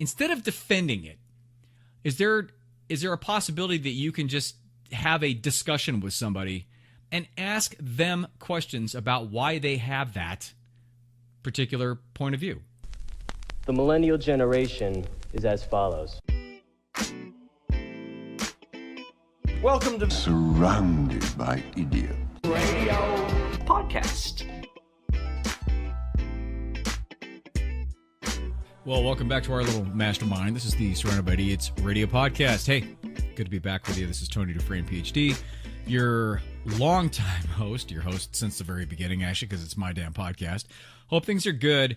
instead of defending it, is there a possibility that you can just have a discussion with somebody and ask them questions about why they have that particular point of view? The millennial generation is as follows. Welcome to Surrounded by Idiots Radio Podcast. Well, welcome back to our little mastermind. This is the Surrounded by Idiots Radio Podcast. Hey, good to be back with you. This is Tony Dufresne, PhD, your longtime host, your host since the very beginning, actually, because it's my damn podcast. Hope things are good.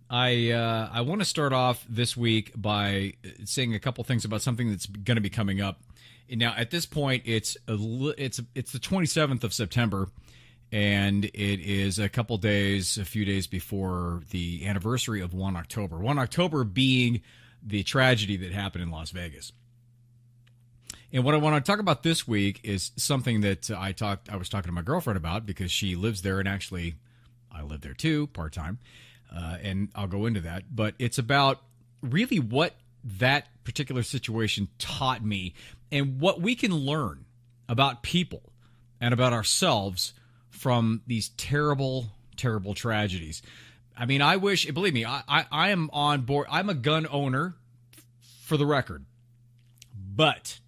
I want to start off this week by saying a couple things about something that's going to be coming up. Now, at this point, it's the 27th of September, and it is a few days before the anniversary of 1 October. 1 October being the tragedy that happened in Las Vegas. And what I want to talk about this week is something that I was talking to my girlfriend about, because she lives there, and actually I live there too, part-time, and I'll go into that. But it's about really what that particular situation taught me and what we can learn about people and about ourselves from these terrible, terrible tragedies. I mean, believe me, I am on board. I'm a gun owner, for the record, but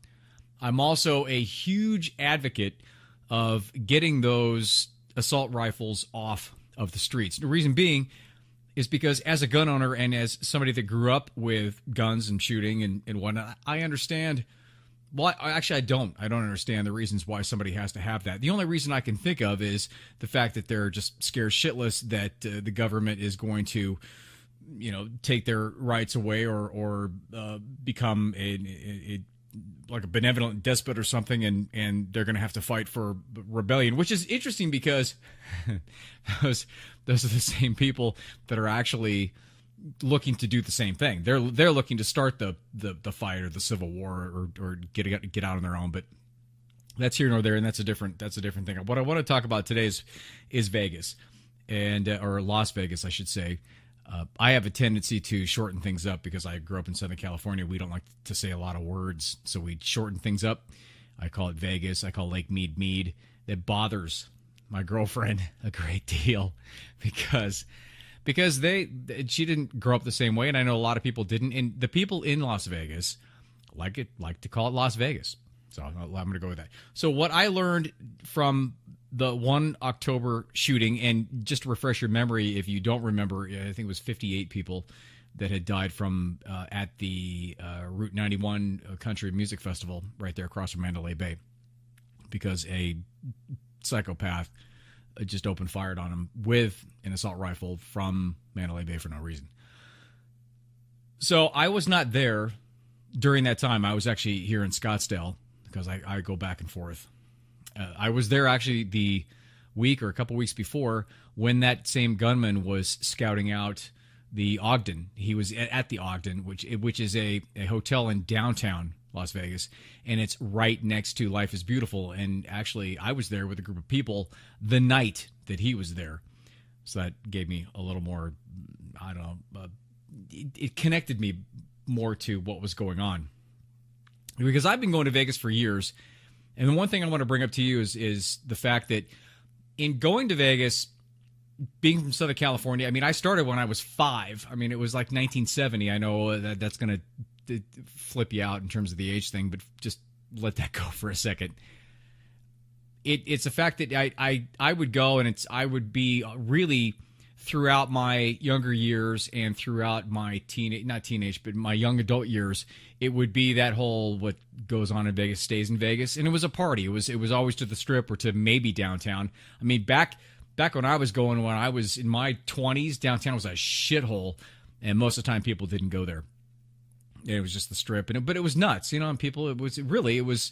I'm also a huge advocate of getting those assault rifles off of the streets. The reason being is because as a gun owner and as somebody that grew up with guns and shooting and whatnot, I understand. Well, actually, I don't understand the reasons why somebody has to have that. The only reason I can think of is the fact that they're just scared shitless that the government is going to, take their rights away or become like a benevolent despot or something, and they're going to have to fight for rebellion, which is interesting because those are the same people that are actually looking to do the same thing. They're looking to start the fight or the civil war or get out on their own. But that's here nor there, and that's a different thing. What I want to talk about today is Vegas, or Las Vegas, I should say. I have a tendency to shorten things up because I grew up in Southern California. We don't like to say a lot of words, so we shorten things up. I call it Vegas. I call Lake Mead. That bothers my girlfriend a great deal because she didn't grow up the same way, and I know a lot of people didn't. And the people in Las Vegas like to call it Las Vegas. So I'm going to go with that. So what I learned from the 1 October shooting, and just to refresh your memory, if you don't remember, I think it was 58 people that had died from at the Route 91 Country Music Festival right there across from Mandalay Bay, because a psychopath just opened fire on him with an assault rifle from Mandalay Bay for no reason. So I was not there during that time. I was actually here in Scottsdale because I go back and forth. I was there actually the week or a couple weeks before when that same gunman was scouting out the Ogden. He was at the Ogden, which is a hotel in downtown Las Vegas, and it's right next to Life is Beautiful. And actually, I was there with a group of people the night that he was there. So that gave me a little more, I don't know, it connected me more to what was going on. Because I've been going to Vegas for years, and the one thing I want to bring up to you is the fact that in going to Vegas, being from Southern California, I mean, I started when I was 5. I mean, it was like 1970. I know that's going to flip you out in terms of the age thing, but just let that go for a second. It's a fact that I would go, and I would be really throughout my younger years and throughout my my young adult years, it would be that whole what goes on in Vegas stays in Vegas. And it was a party. It was always to the Strip or to maybe downtown. I mean, back when I was going, when I was in my 20s, downtown was a shithole, and most of the time people didn't go there. It was just the Strip, but it was nuts, and people, it was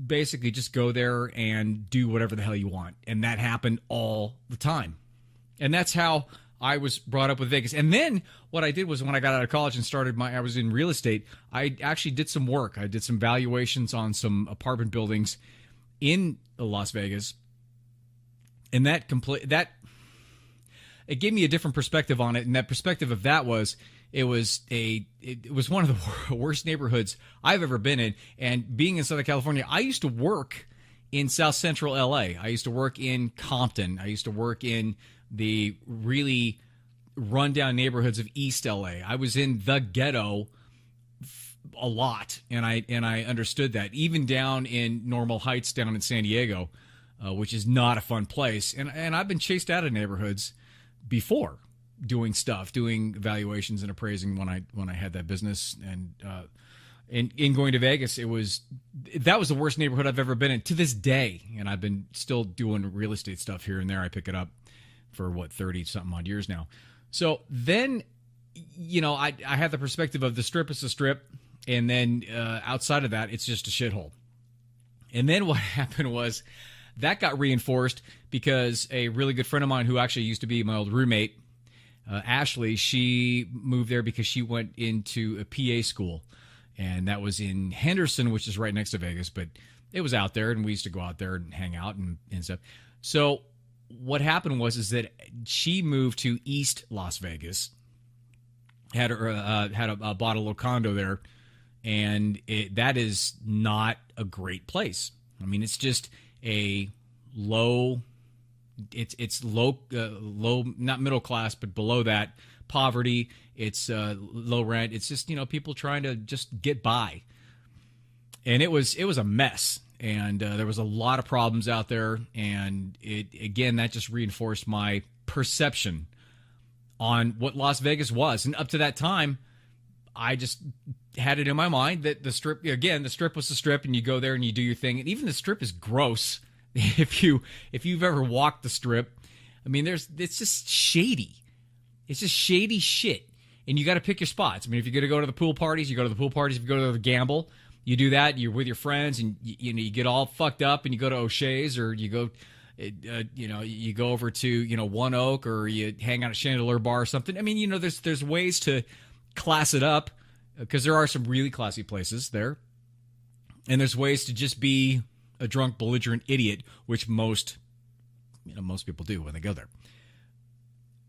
basically just go there and do whatever the hell you want. And that happened all the time. And that's how I was brought up with Vegas. And then what I did was when I got out of college and I was in real estate, I actually did some work. I did some valuations on some apartment buildings in Las Vegas. And it gave me a different perspective on it. And that perspective of that was, It was one of the worst neighborhoods I've ever been in. And being in Southern California, I used to work in South Central LA. I used to work in Compton. I used to work in the really rundown neighborhoods of East LA. I was in the ghetto a lot, and I understood that. Even down in Normal Heights down in San Diego, which is not a fun place. And I've been chased out of neighborhoods before doing valuations and appraising when I had that business. And in going to Vegas, that was the worst neighborhood I've ever been in to this day. And I've been still doing real estate stuff here and there. I pick it up for 30 something odd years now. So then, I had the perspective of the Strip is a strip. And then outside of that, it's just a shithole. And then what happened was that got reinforced because a really good friend of mine who actually used to be my old roommate, Ashley, she moved there because she went into a PA school. And that was in Henderson, which is right next to Vegas. But it was out there, and we used to go out there and hang out and stuff. So what happened was that she moved to East Las Vegas, bought a little condo there. And that is not a great place. I mean, it's just a low, it's low, not middle class, but below that, poverty. It's low rent. It's just, people trying to just get by. And it was a mess. And there was a lot of problems out there. And that just reinforced my perception on what Las Vegas was. And up to that time, I just had it in my mind that the Strip was the Strip, and you go there and you do your thing. And even the Strip is gross. If you've ever walked the Strip, I mean, it's just shady. It's just shady shit. And you got to pick your spots. I mean, if you're going to go to the pool parties, you go to the pool parties. If you go to the gamble, you do that. You're with your friends, and you get all fucked up, and you go to O'Shea's, or you go, you go over to One Oak, or you hang out at Chandelier Bar or something. I mean, there's ways to class it up, because there are some really classy places there, and there's ways to just be a drunk, belligerent idiot, which most people do when they go there.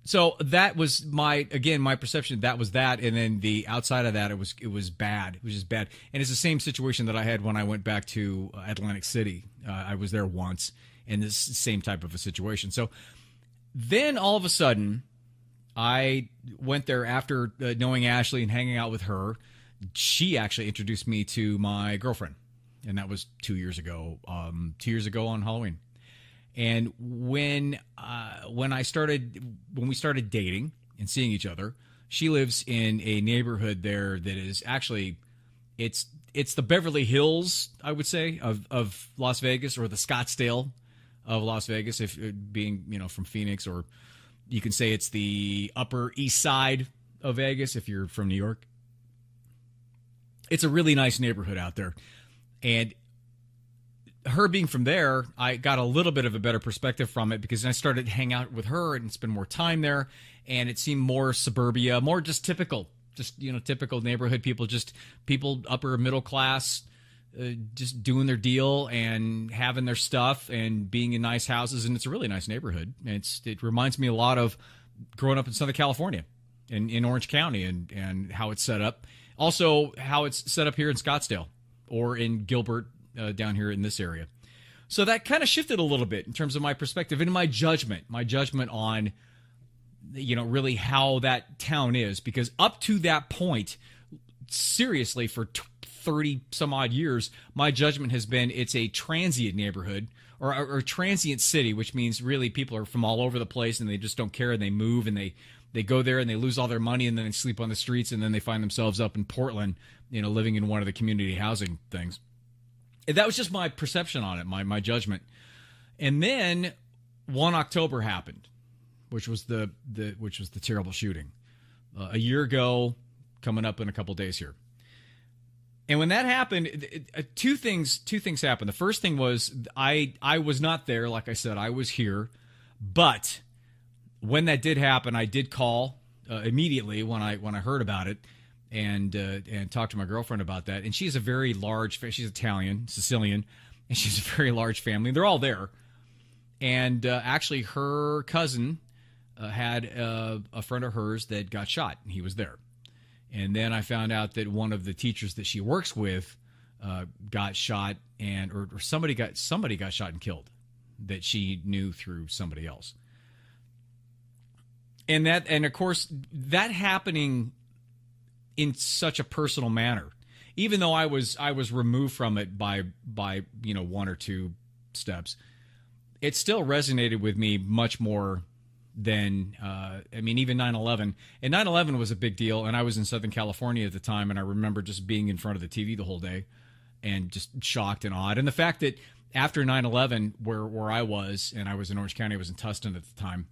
So that was my perception. That was that, and then the outside of that, it was bad. It was just bad, and it's the same situation that I had when I went back to Atlantic City. I was there once, and this same type of a situation. So then all of a sudden, I went there after knowing Ashley and hanging out with her. She actually introduced me to my girlfriend, and that was 2 years ago. 2 years ago on Halloween. And when we started dating and seeing each other, she lives in a neighborhood there that is actually it's the Beverly Hills, I would say, of Las Vegas, or the Scottsdale of Las Vegas, if being from Phoenix, or you can say it's the Upper East Side of Vegas if you're from New York. It's a really nice neighborhood out there. And her being from there, I got a little bit of a better perspective from it, because I started to hang out with her and spend more time there. And it seemed more suburbia, more just typical, typical neighborhood people upper middle class, just doing their deal and having their stuff and being in nice houses. And it's a really nice neighborhood. It reminds me a lot of growing up in Southern California, in Orange County, and how it's set up. Also, how it's set up here in Scottsdale or in Gilbert, down here in this area. So that kind of shifted a little bit in terms of my perspective and my judgment on, really how that town is. Because up to that point, seriously, for 30 some odd years, my judgment has been it's a transient neighborhood, or transient city, which means really people are from all over the place and they just don't care, and they move and they go there and they lose all their money, and then they sleep on the streets, and then they find themselves up in Portland, living in one of the community housing things. And that was just my perception on it, my judgment. And then 1 October happened, which was the terrible shooting a year ago, coming up in a couple days here. And when that happened, two things happened. The first thing was I was not there, like I said, I was here, but when that did happen, I did call immediately when I heard about it, and talk to my girlfriend about that. And she's a very large, she's Italian, Sicilian, and she's a very large family. They're all there. And actually her cousin had a friend of hers that got shot, and he was there. And then I found out that one of the teachers that she works with got shot, or somebody got shot and killed that she knew through somebody else. And of course, that happening in such a personal manner, even though I was removed from it by one or two steps, it still resonated with me much more than even 9/11. And 9/11 was a big deal, and I was in Southern California at the time, and I remember just being in front of the TV the whole day and just shocked and awed. And the fact that after 9/11, where I was, and I was in Orange County, I was in Tustin at the time,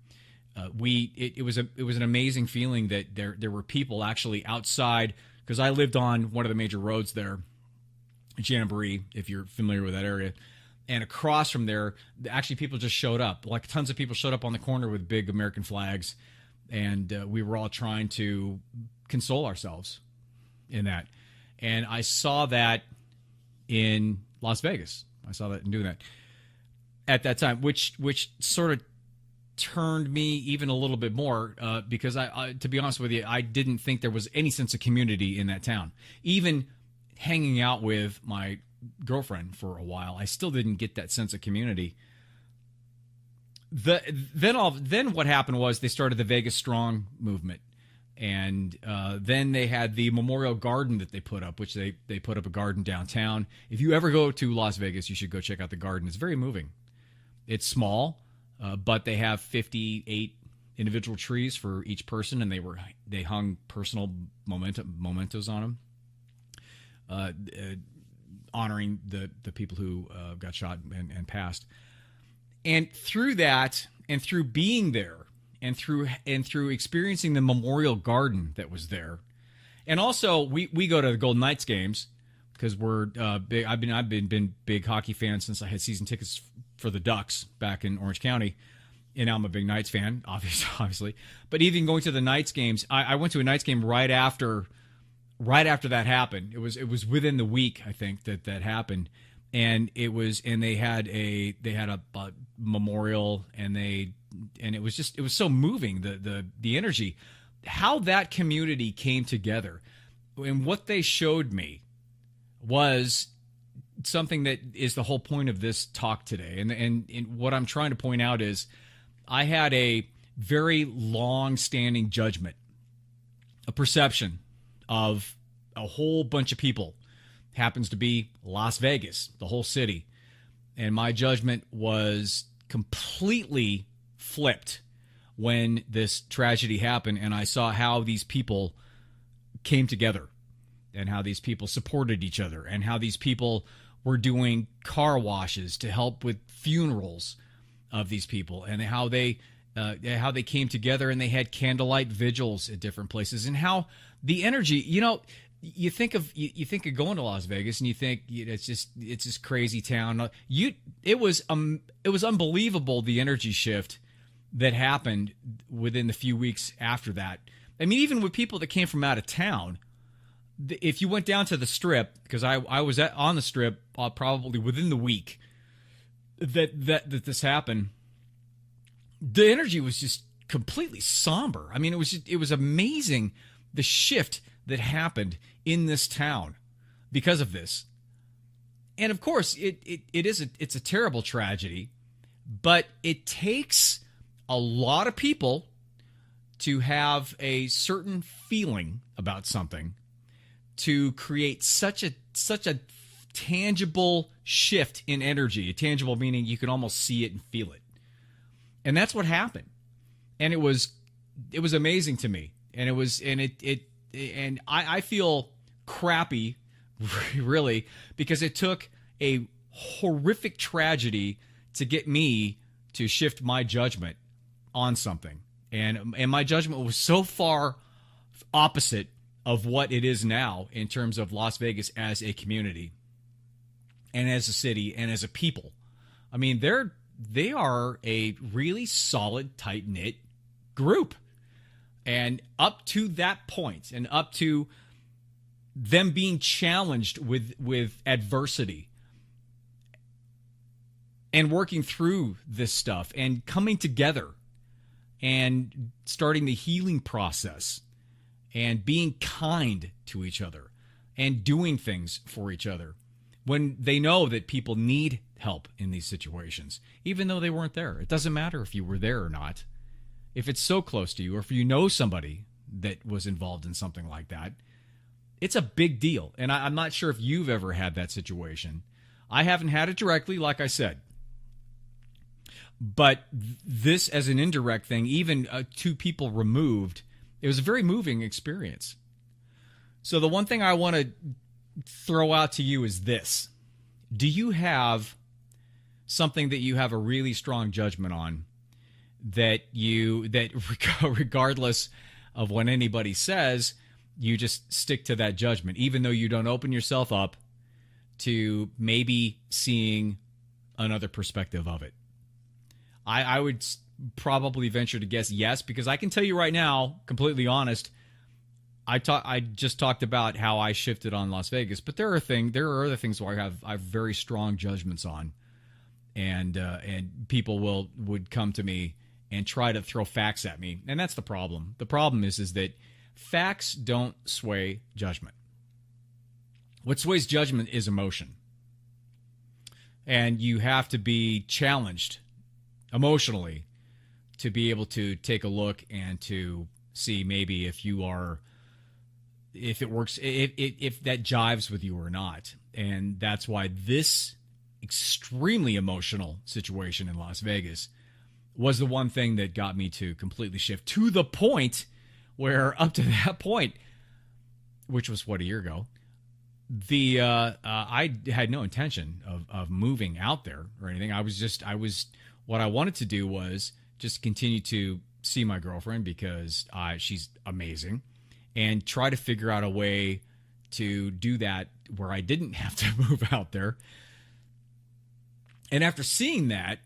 it was an amazing feeling that there were people actually outside, because I lived on one of the major roads there, Jamboree, if you're familiar with that area. And across from there, actually people just showed up. Like tons of people showed up on the corner with big American flags. And we were all trying to console ourselves in that. And I saw that in Las Vegas. I saw that and doing that at that time, which sort of turned me even a little bit more because I, to be honest with you, I didn't think there was any sense of community in that town. Even hanging out with my girlfriend for a while, I still didn't get that sense of community. Then what happened was they started the Vegas Strong movement, and then they had the Memorial Garden that they put up, which they put up a garden downtown. If you ever go to Las Vegas, you should go check out the garden. It's very moving. It's small, but they have 58 individual trees for each person, and they hung personal mementos on them, honoring the people who got shot and passed. And through that, and through being there, and through experiencing the Memorial Garden that was there, and also we go to the Golden Knights games because we're big. I've been big hockey fan since I had season tickets for the Ducks back in Orange County, and now I'm a big Knights fan, obviously. But even going to the Knights games, I went to a Knights game right after that happened. It was within the week, I think, that happened. And they had a memorial, and it was so moving, the energy, how that community came together. And what they showed me was something that is the whole point of this talk today. And what I'm trying to point out is I had a very long-standing judgment, a perception of a whole bunch of people. Happens to be Las Vegas, the whole city. And my judgment was completely flipped when this tragedy happened, and I saw how these people came together and how these people supported each other and how these people were doing car washes to help with funerals of these people, and how they came together and they had candlelight vigils at different places, and how the energy, you think of going to Las Vegas and you think it's this crazy town. It was unbelievable, the energy shift that happened within the few weeks after that. I mean, even with people that came from out of town, if you went down to the Strip, because I was on the Strip probably within the week that this happened, the energy was just completely somber. I mean, it was amazing, the shift that happened in this town because of this. And of course, it's a terrible tragedy, but it takes a lot of people to have a certain feeling about something to create such a tangible shift in energy. A tangible meaning you can almost see it and feel it. And that's what happened. And it was amazing to me. And I feel crappy, really, because it took a horrific tragedy to get me to shift my judgment on something. And my judgment was so far opposite of what it is now in terms of Las Vegas as a community and as a city and as a people. I mean, they are a really solid, tight-knit group. And up to that point, and up to them being challenged with adversity and working through this stuff and coming together and starting the healing process and being kind to each other and doing things for each other when they know that people need help in these situations, even though they weren't there. It doesn't matter if you were there or not. If it's so close to you, or if you know somebody that was involved in something like that, it's a big deal. And I'm not sure if you've ever had that situation. I haven't had it directly, like I said. But this as an indirect thing, even two people removed, it was a very moving experience. So the one thing I want to throw out to you is this. Do you have something that you have a really strong judgment on that regardless of what anybody says, you just stick to that judgment, even though you don't open yourself up to maybe seeing another perspective of it? I would probably venture to guess yes, because I can tell you right now, completely honest, I just talked about how I shifted on Las Vegas, but there are other things where I have very strong judgments on, and people would come to me and try to throw facts at me, and that's the problem. The problem is that facts don't sway judgment. What sways judgment is emotion, and you have to be challenged emotionally to be able to take a look and to see maybe if it works, if that jives with you or not. And that's why this extremely emotional situation in Las Vegas was the one thing that got me to completely shift, to the point where up to that point, which was a year ago, I had no intention of moving out there or anything. What I wanted to do was just continue to see my girlfriend, because she's amazing, and try to figure out a way to do that where I didn't have to move out there. And after seeing that,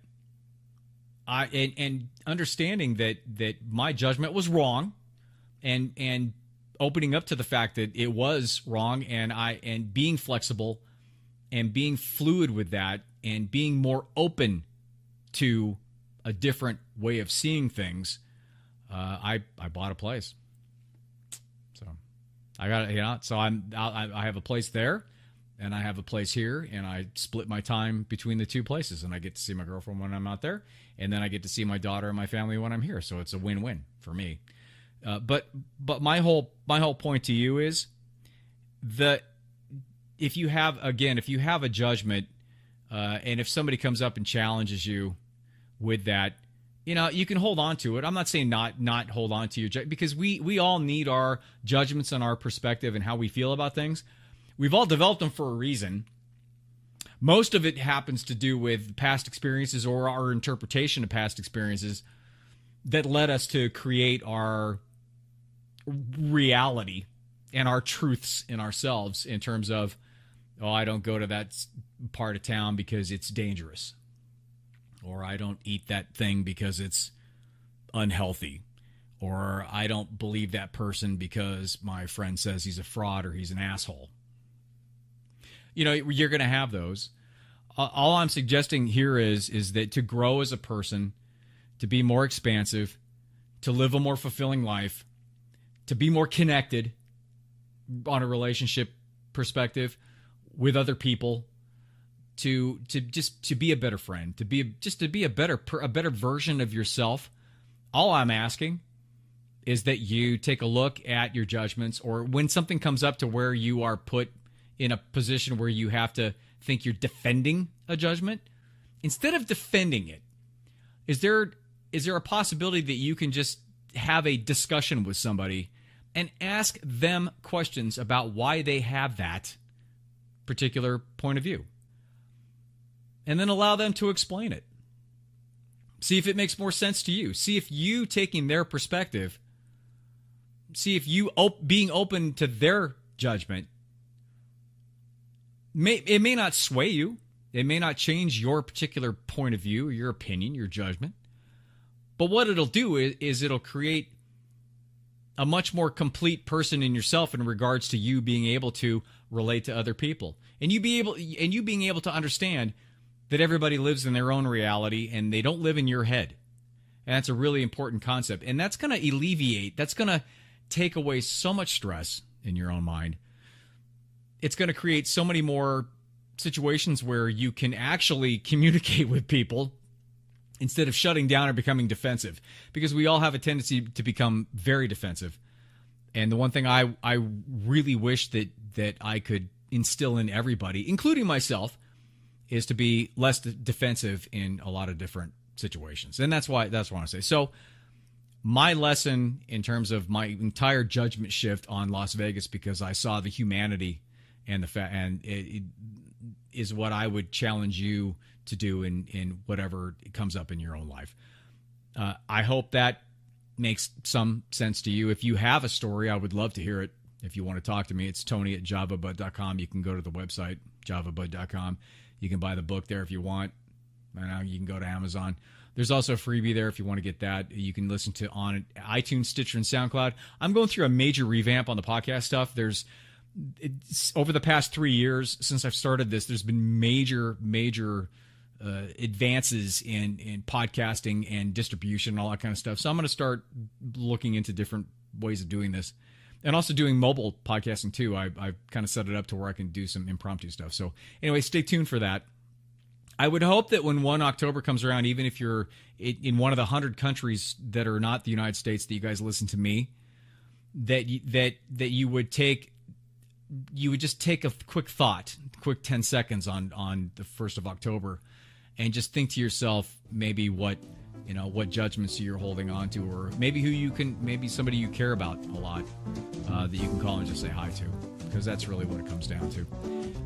and understanding that my judgment was wrong, and opening up to the fact that it was wrong, and being flexible and being fluid with that, and being more open to a different way of seeing things, I bought a place. So I got so I have a place there, and I have a place here, and I split my time between the two places, and I get to see my girlfriend when I'm out there, and then I get to see my daughter and my family when I'm here. So it's a win-win for me. But my whole point to you is that if you have a judgment, and if somebody comes up and challenges you with that, you can hold on to it. I'm not saying not hold on to your judgment, because we all need our judgments and our perspective and how we feel about things. We've all developed them for a reason. Most of it happens to do with past experiences or our interpretation of past experiences that led us to create our reality and our truths in ourselves, in terms of, I don't go to that part of town because it's dangerous, or I don't eat that thing because it's unhealthy, or I don't believe that person because my friend says he's a fraud or he's an asshole. You're going to have those. All I'm suggesting here is that to grow as a person, to be more expansive, to live a more fulfilling life, to be more connected on a relationship perspective with other people, to be a better friend, to be a better version of yourself. All I'm asking is that you take a look at your judgments, or when something comes up to where you are put in a position where you have to think you're defending a judgment, instead of defending it, is there a possibility that you can just have a discussion with somebody and ask them questions about why they have that particular point of view, and then allow them to explain it? See if it makes more sense to you. See if you taking their perspective, see if you being open to their judgment, it may not sway you. It may not change your particular point of view, your opinion, your judgment. But what it'll do is it'll create a much more complete person in yourself in regards to you being able to relate to other people, and you being able to understand that everybody lives in their own reality and they don't live in your head. And that's a really important concept. And that's going to alleviate, that's going to take away so much stress in your own mind. It's going to create so many more situations where you can actually communicate with people instead of shutting down or becoming defensive, because we all have a tendency to become very defensive. And the one thing I really wish that I could instill in everybody, including myself, is to be less defensive in a lot of different situations. And that's what I want to say. So my lesson in terms of my entire judgment shift on Las Vegas, because I saw the humanity and it is what I would challenge you to do in whatever comes up in your own life. I hope that makes some sense to you. If you have a story, I would love to hear it. If you want to talk to me, it's Tony@javabud.com. You can go to the website, javabud.com. You can buy the book there if you want. You can go to Amazon. There's also a freebie there if you want to get that. You can listen to on iTunes, Stitcher, and SoundCloud. I'm going through a major revamp on the podcast stuff. Over the past 3 years since I've started this, there's been major advances in podcasting and distribution and all that kind of stuff. So I'm going to start looking into different ways of doing this, and also doing mobile podcasting too. I've kind of set it up to where I can do some impromptu stuff. So anyway, stay tuned for that. I would hope that when 1 October comes around, even if you're in one of the 100 countries that are not the United States, that you guys listen to me, that you would just take a quick 10 seconds on the 1st of October, and just think to yourself maybe what judgments you're holding on to, or maybe somebody you care about a lot that you can call and just say hi to, because that's really what it comes down to.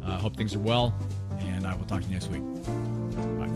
Hope things are well, and I will talk to you next week. Bye.